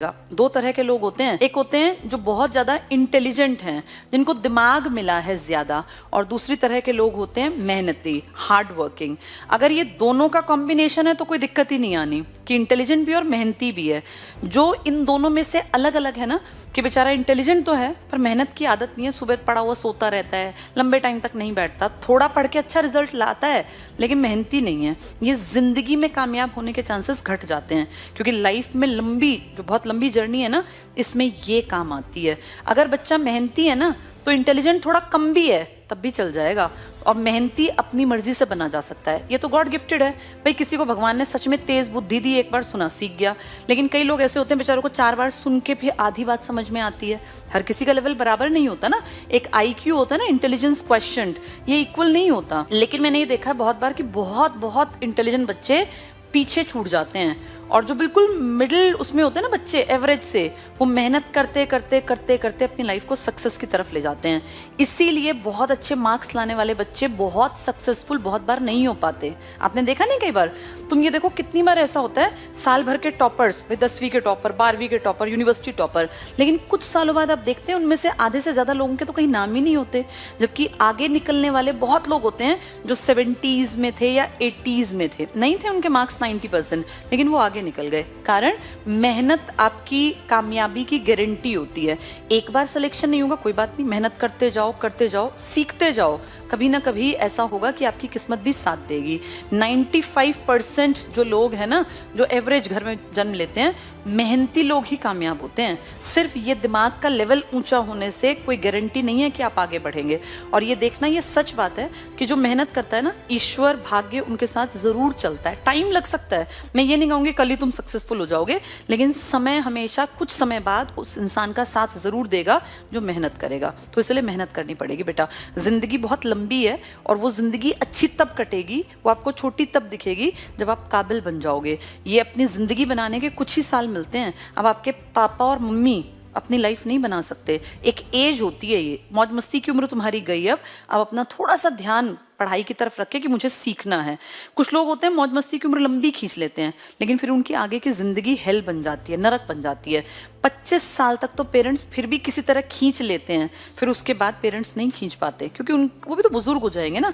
दो तरह के लोग होते हैं, एक होते हैं जो बहुत ज्यादा इंटेलिजेंट हैं, जिनको दिमाग मिला है ज्यादा, और दूसरी तरह के लोग होते हैं मेहनती, हार्ड वर्किंग। अगर ये दोनों का कॉम्बिनेशन है तो कोई दिक्कत ही नहीं आनी कि इंटेलिजेंट भी और मेहनती भी है। जो इन दोनों में से अलग अलग है ना, कि बेचारा इंटेलिजेंट तो है पर मेहनत की आदत नहीं है, सुबह पड़ा हुआ सोता रहता है, लंबे टाइम तक नहीं बैठता, थोड़ा पढ़ के अच्छा रिजल्ट लाता है लेकिन मेहनती नहीं है, ये जिंदगी में कामयाब होने के चांसेस घट जाते हैं। क्योंकि लाइफ में लंबी, जो बहुत लंबी जर्नी है ना, इसमें ये काम आती है। अगर बच्चा मेहनती है ना तो इंटेलिजेंट थोड़ा कम भी है तब भी चल जाएगा, और मेहनती अपनी मर्जी से बना जा सकता है। ये तो गॉड गिफ्टेड है भाई, किसी को भगवान ने सच में तेज बुद्धि दी, एक बार सुना सीख गया। लेकिन कई लोग ऐसे होते हैं बेचारों को 4 बार सुन के भी आधी बात समझ में आती है। हर किसी का लेवल बराबर नहीं होता ना, एक IQ होता है ना, इंटेलिजेंस क्वेश्चंट, ये इक्वल नहीं होता। लेकिन मैंने ये देखा है बहुत बार कि बहुत बहुत इंटेलिजेंट बच्चे पीछे छूट जाते हैं, और जो बिल्कुल मिडिल उसमें होते हैं ना बच्चे, एवरेज से, वो मेहनत करते करते करते करते अपनी लाइफ को सक्सेस की तरफ ले जाते हैं। इसीलिए बहुत अच्छे मार्क्स लाने वाले बच्चे बहुत सक्सेसफुल बहुत बार नहीं हो पाते। आपने देखा नहीं कई बार? तुम ये देखो कितनी बार ऐसा होता है, साल भर के टॉपर्स, 10वीं के टॉपर, 12वीं के टॉपर, यूनिवर्सिटी टॉपर, लेकिन कुछ सालों बाद आप देखते हैं उनमें से आधे से ज्यादा लोगों के तो कहीं नाम ही नहीं होते। जबकि आगे निकलने वाले बहुत लोग होते हैं जो 70s में थे या 80s में थे, नहीं थे उनके मार्क्स 90%, लेकिन वो आगे निकल गए। कारण मेहनत आपकी कामयाबी की गारंटी होती है। एक बार सिलेक्शन नहीं होगा कोई बात नहीं, मेहनत करते जाओ, सीखते जाओ, कभी ना कभी ऐसा होगा कि आपकी किस्मत भी साथ देगी। 95% जो लोग हैं ना, जो एवरेज घर में जन्म लेते हैं, मेहनती लोग ही कामयाब होते हैं। सिर्फ ये दिमाग का लेवल ऊंचा होने से कोई गारंटी नहीं है कि आप आगे बढ़ेंगे। और ये देखना, ये सच बात है कि जो मेहनत करता है ना, ईश्वर भाग्य उनके साथ जरूर चलता है। टाइम लग सकता है, मैं ये नहीं कहूँगी कल ही तुम सक्सेसफुल हो जाओगे, लेकिन समय हमेशा कुछ समय बाद उस इंसान का साथ जरूर देगा जो मेहनत करेगा। तो इसलिए मेहनत करनी पड़ेगी बेटा। जिंदगी बहुत लंबी है, और वो जिंदगी अच्छी तब कटेगी, वो आपको छोटी तब दिखेगी जब आप काबिल बन जाओगे। ये अपनी जिंदगी बनाने के कुछ ही साल मिलते हैं। अब आपके पापा और मम्मी अपनी लाइफ नहीं बना सकते, एक एज होती है, ये मौज मस्ती की उम्र तुम्हारी गई। अब अपना थोड़ा सा ध्यान पढ़ाई की तरफ रखे कि मुझे सीखना है। कुछ लोग होते हैं मौज मस्ती की उम्र लंबी खींच लेते हैं, लेकिन फिर उनकी आगे की जिंदगी हेल बन जाती है, नरक बन जाती है। 25 साल तक तो पेरेंट्स फिर भी किसी तरह खींच लेते हैं, फिर उसके बाद पेरेंट्स नहीं खींच पाते, क्योंकि वो भी तो बुजुर्ग हो जाएंगे ना।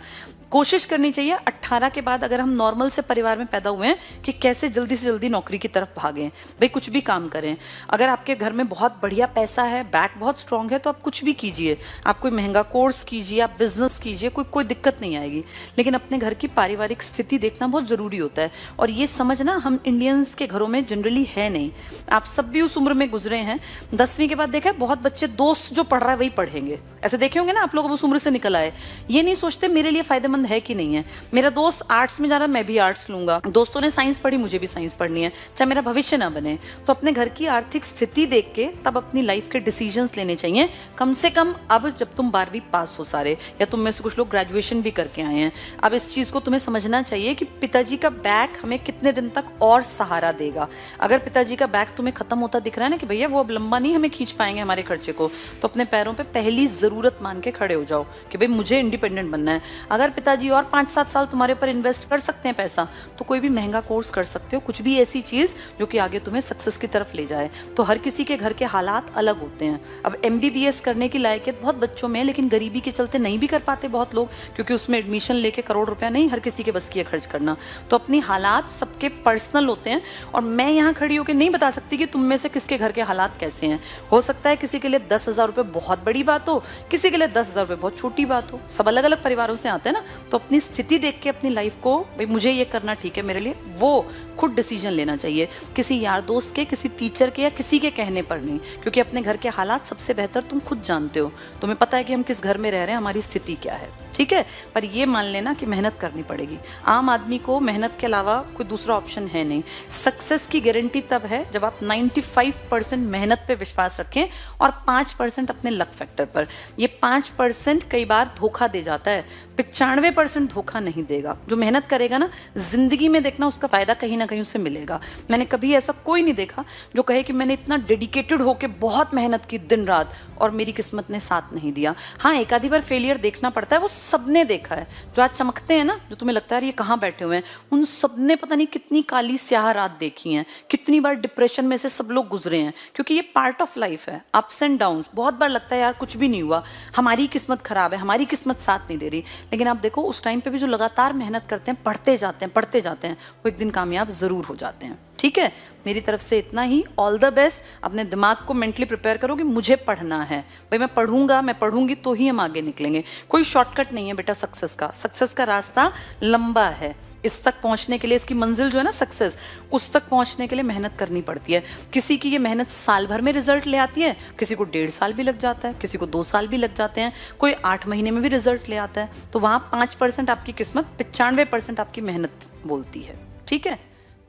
कोशिश करनी चाहिए 18 के बाद, अगर हम नॉर्मल से परिवार में पैदा हुए हैं, कि कैसे जल्दी से जल्दी नौकरी की तरफ भागें। भाई कुछ भी काम करें। अगर आपके घर में बहुत बढ़िया पैसा है, बैक बहुत स्ट्रांग है, तो आप कुछ भी कीजिए, आप कोई महंगा कोर्स कीजिए, आप बिजनेस कीजिए, कोई दिक्कत नहीं आएगी। लेकिन अपने घर की पारिवारिक स्थिति देखना बहुत जरूरी होता है। और ये समझना, हम इंडियंस के घरों में जनरली है नहीं। आप सब भी उस उम्र में गुजरे हैं। 10वीं के बाद देखा है बहुत बच्चे दोस्त जो पढ़ रहा है वही पढ़ेंगे, ऐसे देखे होंगे ना आप लोग। उस उम्र से निकल आए, ये नहीं सोचते मेरे लिए फायदेमंद है कि नहीं है। मेरा दोस्त आर्ट्स में जा रहा है, मैं भी आर्ट्स लूंगा, दोस्तों ने साइंस पढ़ी, मुझे भी साइंस पढ़नी है, चाहे मेरा भविष्य ना बने। तो अपने घर की आर्थिक स्थिति देख के तब अपनी लाइफ के डिसीजंस लेने चाहिए। कम से कम अब जब तुम 12वीं पास हो सारे, या तुम में से कुछ लोग ग्रेजुएशन भी करके आए हैं, अब इस चीज को तुम्हें समझना चाहिए कि पिताजी का बैक हमें कितने दिन तक और सहारा देगा। अगर पिताजी का बैक तुम्हें खत्म होता दिख रहा है ना, कि भैया वो अब लंबा नहीं हमें खींच पाएंगे हमारे खर्चे को, तो अपने पैरों पे पहली जरूरत मान के खड़े हो जाओ कि भाई मुझे इंडिपेंडेंट बनना है। अगर पिताजी और 5-7 साल तुम्हारे ऊपर इन्वेस्ट कर सकते हैं पैसा, तो कोई भी महंगा कोर्स कर सकते हो, कुछ भी ऐसी चीज जो कि आगे तुम्हें सक्सेस की तरफ ले जाए। तो हर किसी के घर के हालात अलग होते हैं। अब MBBS करने की लायकियत बहुत बच्चों में है, लेकिन गरीबी के चलते नहीं भी कर पाते बहुत लोग, क्योंकि उसमें एडमिशन लेके करोड़ रुपया नहीं हर किसी के बस की है खर्च करना। तो अपनी हालात सबके पर्सनल होते हैं, और मैं यहाँ खड़ी होकर नहीं बता सकती कि तुम में से किसके घर के हालात कैसे हैं। हो सकता है किसी के लिए 10,000 रुपये बहुत बड़ी बात हो, किसी के लिए 10,000 रुपये बहुत छोटी बात हो। सब अलग अलग परिवारों से आते हैं ना। तो अपनी स्थिति देख के अपनी लाइफ को, भाई मुझे ये करना ठीक है मेरे लिए, वो खुद डिसीजन लेना चाहिए, किसी यार दोस्त के, किसी टीचर के या किसी के कहने पर नहीं। क्योंकि अपने घर के हालात सबसे बेहतर तुम खुद जानते हो। तुम्हें पता है कि हम किस घर में रह रहे हैं, हमारी स्थिति क्या है, ठीक है। पर ये मान लेना कि मेहनत करनी पड़ेगी। आम आदमी को मेहनत के अलावा कोई दूसरा ऑप्शन है नहीं। सक्सेस की गारंटी तब है जब आप 95% मेहनत पे विश्वास रखें और 5% अपने लक फैक्टर पर। ये 5% कई बार धोखा दे जाता है, 95% धोखा नहीं देगा। जो मेहनत करेगा ना, जिंदगी में देखना उसका फायदा कहीं ना ना कहीं उसे मिलेगा। मैंने कभी ऐसा कोई नहीं देखा जो कहे कि मैंने इतना डेडिकेटेड होके बहुत मेहनत की दिन रात और मेरी किस्मत ने साथ नहीं दिया। हाँ, एक आधी बार फेलियर देखना पड़ता है, वो सबने देखा है। जो आज चमकते हैं ना, जो तुम्हें लगता है ये कहाँ बैठे हुए हैं, उन सबने पता नहीं कितनी काली स्याह रात देखी हैं, कितनी बार डिप्रेशन में से सब लोग गुजरे हैं, क्योंकि ये पार्ट ऑफ लाइफ है, अप्स एंड डाउन्स। बहुत बार लगता है यार कुछ भी नहीं हुआ, हमारी किस्मत खराब है, हमारी किस्मत साथ नहीं दे रही। लेकिन आप देखो उस टाइम पे भी जो लगातार मेहनत करते हैं, पढ़ते जाते हैं, वो एक दिन कामयाब जरूर हो जाते हैं। ठीक है, मेरी तरफ से इतना ही। All the best. अपने दिमाग को मेंटली प्रिपेयर करो कि मुझे पढ़ना है भाई, मैं पढ़ूंगा, मैं पढ़ूंगी तो ही हम आगे निकलेंगे। कोई शॉर्टकट नहीं है बेटा सक्सेस का। सक्सेस का रास्ता लंबा है। इस तक पहुंचने के लिए, इसकी मंजिल जो है ना सक्सेस, उस तक पहुंचने के लिए मेहनत करनी पड़ती है। किसी की ये मेहनत साल भर में रिजल्ट ले आती है, किसी को 1.5 साल भी लग जाता है, किसी को 2 साल भी लग जाते हैं, कोई 8 महीने में भी रिजल्ट ले आता है। तो वहाँ 5% आपकी किस्मत, 95% आपकी मेहनत बोलती है। ठीक है,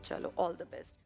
चलो ऑल द बेस्ट।